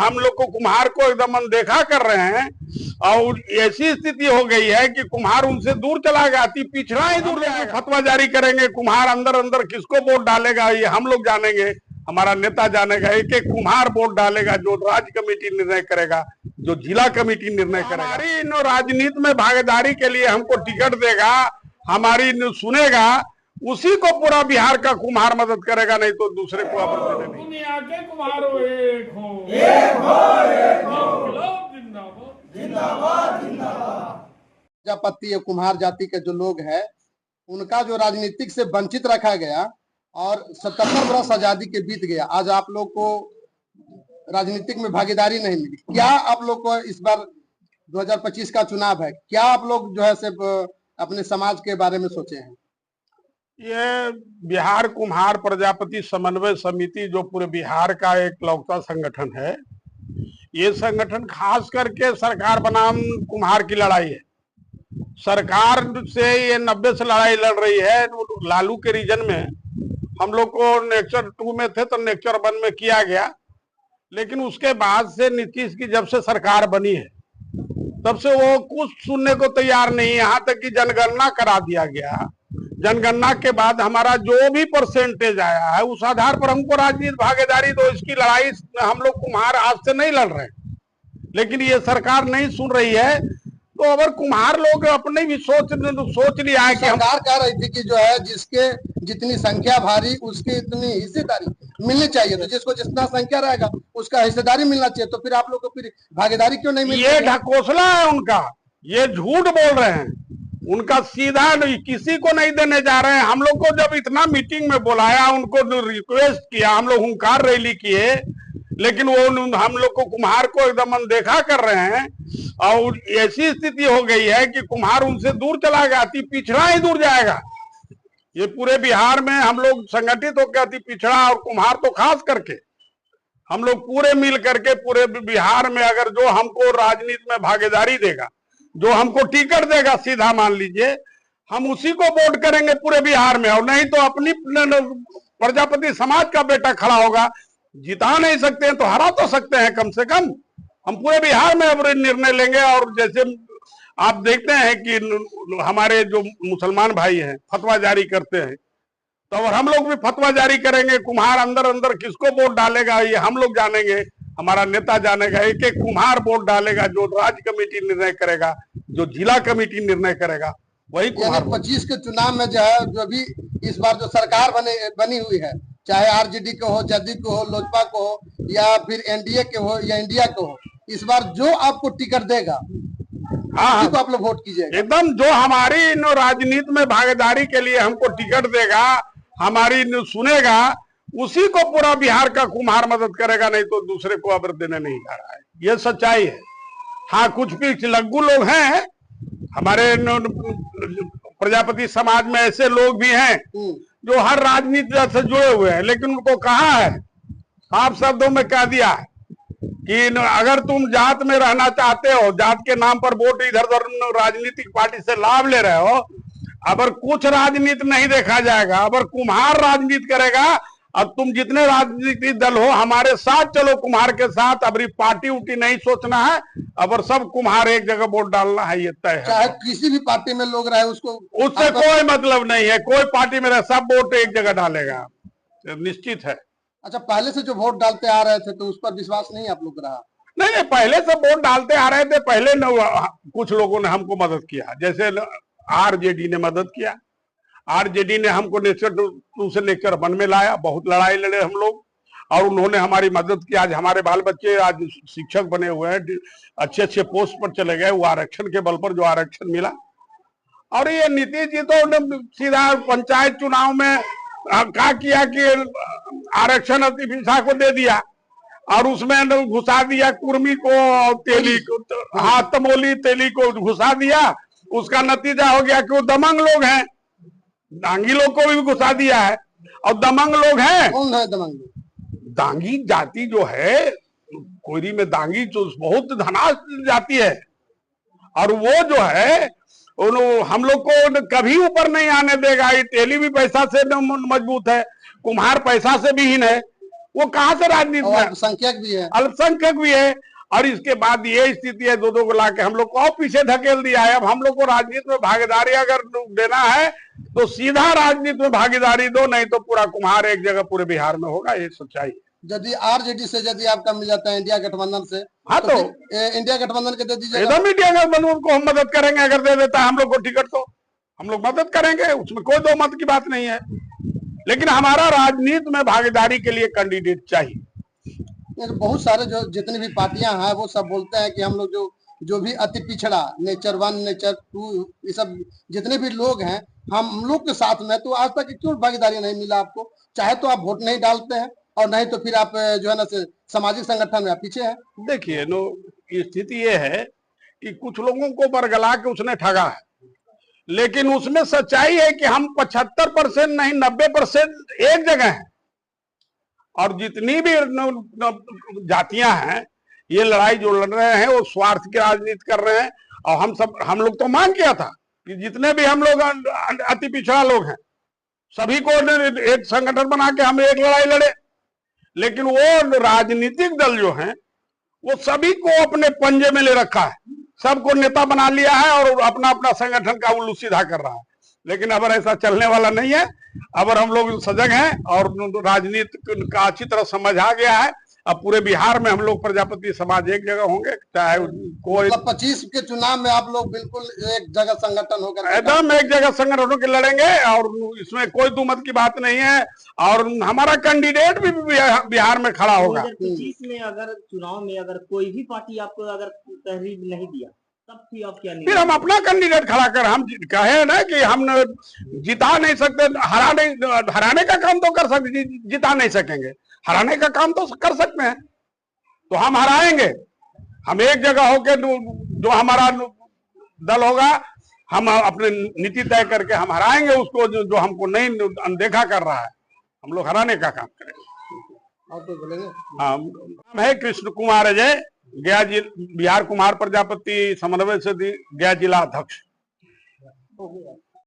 हम लोग को कुम्हार को एकदम अनदेखा कर रहे हैं और ऐसी स्थिति हो गई है कि कुम्हार उनसे दूर चला गया, पिछड़ा ही दूर जाएगा। फतवा जारी करेंगे, कुम्हार अंदर अंदर किसको वोट डालेगा ये हम लोग जानेंगे, हमारा नेता जानेगा। एक एक कुम्हार वोट डालेगा, जो राज्य कमेटी निर्णय करेगा, जो जिला कमेटी निर्णय करेगा। हमारी राजनीति में भागीदारी के लिए हमको टिकट देगा, हमारी सुनेगा, उसी को पूरा बिहार का कुम्हार मदद करेगा, नहीं तो दूसरे को नहीं। दुनिया के कुम्हारों एक हो, एक हो, एक हो। जिंदाबाद जिंदाबाद। प्रजापति कुम्हार जाति के जो लोग हैं उनका जो राजनीतिक से वंचित रखा गया और 77 वर्ष आजादी के बीत गया, आज आप लोग को राजनीतिक में भागीदारी नहीं मिली। क्या आप लोग को इस बार 2025 का चुनाव है, क्या आप लोग जो है सिर्फ अपने समाज के बारे में सोचे हैं? ये बिहार कुम्हार प्रजापति समन्वय समिति जो पूरे बिहार का एक लौकिक संगठन है, ये संगठन खास करके सरकार बनाम कुम्हार की लड़ाई है। सरकार से ये 90 से लड़ाई लड़ रही है। लालू के रीजन में हम लोग को नेक्चर 2 में थे तो नेक्चर 1 में किया गया, लेकिन उसके बाद से नीतीश की जब से सरकार बनी है तब से वो कुछ सुनने को तैयार नहीं। यहाँ तक कि जनगणना करा दिया गया, जनगणना के बाद हमारा जो भी परसेंटेज आया है उस आधार पर हमको राजनीतिक भागीदारी दो। इसकी लड़ाई हम लोग कुम्हार आज से नहीं लड़ रहे, लेकिन ये सरकार नहीं सुन रही है। तो अगर कुम्हार लोग अपने भी सोच लिया है कि सरकार कह रही थी कि जो है जिसके जितनी संख्या भारी उसकी इतनी हिस्सेदारी मिलनी चाहिए, तो जिसको जितना संख्या रहेगा उसका हिस्सेदारी मिलना चाहिए, तो फिर आप लोग को फिर भागीदारी क्यों नहीं मिली? ये ढकोसला है उनका, ये झूठ बोल रहे हैं। उनका सीधा किसी को नहीं देने जा रहे हैं। हम लोग को जब इतना मीटिंग में बुलाया, उनको रिक्वेस्ट किया, हम लोग हुंकार रैली किए, लेकिन वो हम लोग को कुम्हार को एकदम अनदेखा कर रहे हैं और ऐसी स्थिति हो गई है कि कुम्हार उनसे दूर चला गया, पिछड़ा ही दूर जाएगा। ये पूरे बिहार में हम लोग संगठित होकर अति पिछड़ा और कुम्हार तो खास करके हम लोग पूरे मिल करके पूरे बिहार में अगर जो हमको राजनीति में भागीदारी देगा, जो हमको टिकट देगा, सीधा मान लीजिए हम उसी को वोट करेंगे पूरे बिहार में। और नहीं तो अपनी प्रजापति समाज का बेटा खड़ा होगा, जिता नहीं सकते हैं तो हरा तो सकते हैं कम से कम। हम पूरे बिहार में अब निर्णय लेंगे। और जैसे आप देखते हैं कि हमारे जो मुसलमान भाई हैं फतवा जारी करते हैं, तो अगर हम लोग भी फतवा जारी करेंगे, कुम्हार अंदर अंदर किसको वोट डालेगा ये हम लोग जानेंगे, हमारा नेता जानेगा। एक एक कुम्हार वोट डालेगा, जो राज्य कमेटी निर्णय करेगा, जो जिला कमेटी निर्णय करेगा, वही कुम्हार। 25 के चुनाव में जो है जो भी इस बार जो सरकार बनी हुई है, चाहे आरजेडी को हो, जदयू को हो, लोजपा को हो, या फिर एनडीए के हो या इंडिया को हो, इस बार जो आपको टिकट देगा हाँ तो आप लोग वोट कीजिएगा। एकदम जो हमारी राजनीति में भागीदारी के लिए हमको टिकट देगा, हमारी सुनेगा, उसी को पूरा बिहार का कुम्हार मदद करेगा, नहीं तो दूसरे को अब देने नहीं जा रहा है। ये सच्चाई है। हाँ, कुछ भी लग्गू लोग हैं हमारे प्रजापति समाज में, ऐसे लोग भी हैं जो हर राजनीति से जुड़े हुए हैं, लेकिन उनको कहा है, साफ शब्दों में कह दिया है कि अगर तुम जात में रहना चाहते हो, जात के नाम पर वोट इधर उधर राजनीतिक पार्टी से लाभ ले रहे हो, अगर कुछ राजनीति नहीं देखा जाएगा, अगर कुम्हार राजनीति करेगा, अब तुम जितने राजनीतिक दल हो हमारे साथ चलो, कुम्हार के साथ। अब पार्टी उटी नहीं सोचना है, अब सब कुम्हार एक जगह वोट डालना है, ये तय है। चाहे किसी भी पार्टी में लोग रहे, उसको उससे कोई मतलब नहीं है। कोई पार्टी में रहे, सब वोट एक जगह डालेगा, निश्चित है। अच्छा, पहले से जो वोट डालते आ रहे थे तो उस पर विश्वास नहीं आप लोग रहा? नहीं, पहले से वोट डालते आ रहे थे। पहले कुछ लोगों ने हमको मदद किया, जैसे आरजेडी ने मदद किया। आरजेडी ने हमको नेक्चर 2 से नेक्चर 1 में लाया, बहुत लड़ाई लड़े हम लोग, और उन्होंने हमारी मदद की। आज हमारे बाल बच्चे आज शिक्षक बने हुए हैं, अच्छे अच्छे पोस्ट पर चले गए, वो आरक्षण के बल पर जो आरक्षण मिला। और ये नीतीश जी तो सीधा पंचायत चुनाव में क्या किया कि आरक्षण अतिभिषा को दे दिया और उसमें घुसा दिया कुर्मी को और तेली को, हाँ तमोली तेली को घुसा दिया। उसका नतीजा हो गया कि वो दमंग लोग हैं, दांगी लोग को भी घुसा दिया है। और दमंग लोग हैं, कौन है दमंग? दांगी जाति जो है, कोयरी में दांगी जो बहुत धनाश जाति है, और वो जो है हम लोग को कभी ऊपर नहीं आने देगा। ये तेली भी पैसा से मजबूत है, कुम्हार पैसा से भी हीन है, वो कहाँ से राजनीति और में, अल्पसंख्यक भी है। अल्पसंख्यक भी है। और इसके बाद ये स्थिति है, दो को लाके हम लोग को और पीछे धकेल दिया है। अब हम लोग को राजनीति में भागीदारी अगर देना है तो सीधा राजनीति में भागीदारी दो, नहीं तो पूरा कुम्हार एक जगह पूरे बिहार में होगा, ये सच्चाई है। यदि आरजेडी से यदि आपका मिल जाता है इंडिया गठबंधन से, हाँ तो फिर इंडिया गठबंधन के दे दीजिएगा। एकदम इंडिया गठबंधन को हम मदद करेंगे, अगर दे देता है हम लोग को टिकट तो हम लोग मदद करेंगे, उसमें कोई दो मत की बात नहीं है। लेकिन हमारा राजनीति में भागीदारी के लिए कैंडिडेट चाहिए। बहुत सारे जो जितनी भी पार्टियां हैं वो सब बोलते हैं कि हम लोग जो भी अति पिछड़ा नेचर 1 नेचर 2 ये सब जितने भी लोग हैं हम लोग के साथ में, तो आज तक क्यों भागीदारी नहीं मिला आपको? चाहे तो आप वोट नहीं डालते हैं और नहीं तो फिर आप जो है ना सामाजिक संगठन में आप पीछे हैं। देखिए नो, स्थिति ये है कि कुछ लोगों को बरगला के उसने ठगा है, लेकिन उसमें सच्चाई है कि हम 75% नहीं 90% एक जगह हैं। और जितनी भी जातियां हैं ये लड़ाई जो लड़ रहे हैं वो स्वार्थ की राजनीति कर रहे हैं। और हम लोग तो मांग किया था कि जितने भी हम लोग अति पिछड़ा लोग हैं सभी को एक संगठन बना के हम एक लड़ाई लड़े। लेकिन वो राजनीतिक दल जो हैं वो सभी को अपने पंजे में ले रखा है, सबको नेता बना लिया है और अपना अपना संगठन का उल्लू सीधा कर रहा है। लेकिन अब ऐसा चलने वाला नहीं है। अब हम लोग सजग हैं और राजनीति का अच्छी तरह समझ आ गया है। अब पूरे बिहार में हम लोग प्रजापति समाज एक जगह होंगे, चाहे कोई 25 के चुनाव में आप लोग बिल्कुल एक जगह संगठन होकर एकदम एक जगह संगठनों के लड़ेंगे और इसमें कोई दुमत की बात नहीं है। और हमारा कैंडिडेट भी बिहार में खड़ा होगा। 2025 में अगर चुनाव में अगर कोई भी पार्टी आपको अगर तहरीर नहीं दिया तब फिर आप क्या, फिर हम अपना कैंडिडेट खड़ा कर, हम कहे ना कि हम जिता नहीं सकते, हराने का काम तो कर सकते, जिता नहीं सकेंगे, हराने का काम तो कर सकते हैं। तो हम हराएंगे, हम एक जगह होके जो हमारा दल होगा हम अपने नीति तय करके हम हराएंगे उसको जो हमको नहीं अनदेखा कर रहा है, हम लोग हराने का काम करेंगे। आप तो बोलेंगे। हाँ, नाम है कृष्ण कुमार अजय, गया बिहार कुमार प्रजापति समन्वय से गया जिला अध्यक्ष।